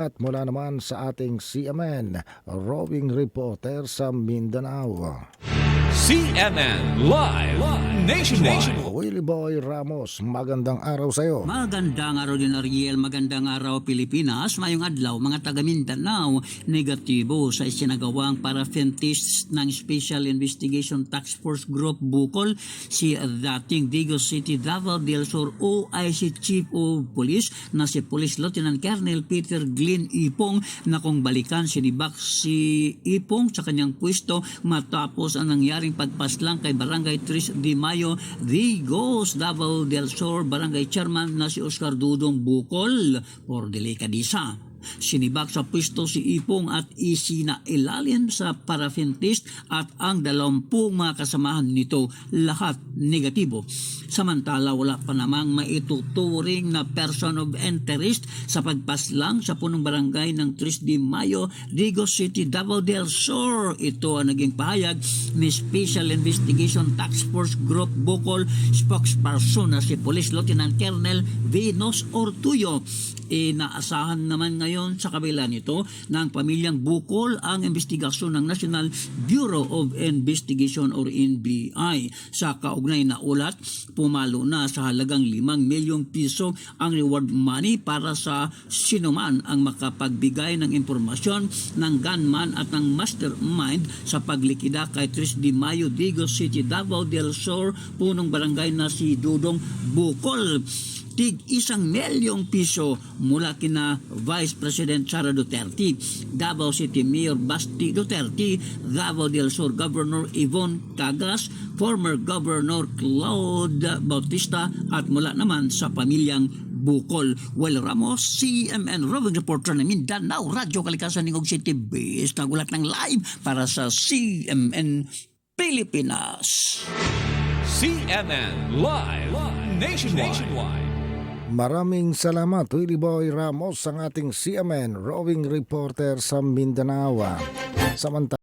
At mula naman sa ating CMN, roving reporter sa Mindanao. CMN Live Nationwide. Willie Boy Ramos, magandang araw sa iyo. Magandang araw din Ariel, magandang araw Pilipinas, mayong adlaw mga taga Mindanao. Negatibo sa isinagawang paraffin test ng Special Investigation Task Force Group Bukol si dating Digos City Davao del Sur OIC Chief of Police na si Police Lieutenant Colonel Peter Glenn Ipong na kung balikan sinibak si Ipong sa kanyang pwesto matapos ang nangyaring pagpaslang kay Barangay 3 de Mayo, Digos, Davao del Sur, Barangay Chairman na si Oscar Dudong Bukol por delikadisa. Sinibak sa pwesto si Ipong at isinailalim sa paraffin test at ang 20 mga kasamahan nito lahat negatibo. Samantala wala pa namang maituturing na person of interest sa pagpaslang sa punong barangay ng 3 de Mayo, Digos City, Davao del Sur. Ito ang naging pahayag ni Special Investigation Task Force Group Bukol spokesperson na si Police Lieutenant Colonel Venus Ortuyo. Inaasahan naman ngayon sa kabila nito ng pamilyang Bukol ang investigasyon ng National Bureau of Investigation or NBI. Sa kaugnay na ulat, pumalo na sa halagang 5 milyong piso ang reward money para sa sinuman ang makapagbigay ng impormasyon ng gunman at ng mastermind sa paglikida kay 3 de Mayo, Digos City, Davao del Sur, punong barangay na si Dudong Bukol. Tig 1 milyong piso mula kina Vice President Sara Duterte, Davao City Mayor Basti Duterte, Davao del Sur Governor Yvonne Cagas, former Governor Claude Bautista at mula naman sa pamilyang Bukol. Well, Ramos, CMN roving reporter ng Mindanao, Radyo Kalikasan Ningog City Base, nagulat ng live para sa CMN Pilipinas. CMN Live Nationwide. Maraming salamat, Willie Boy Ramos, ang ating CMN roving reporter sa Mindanao. Samantala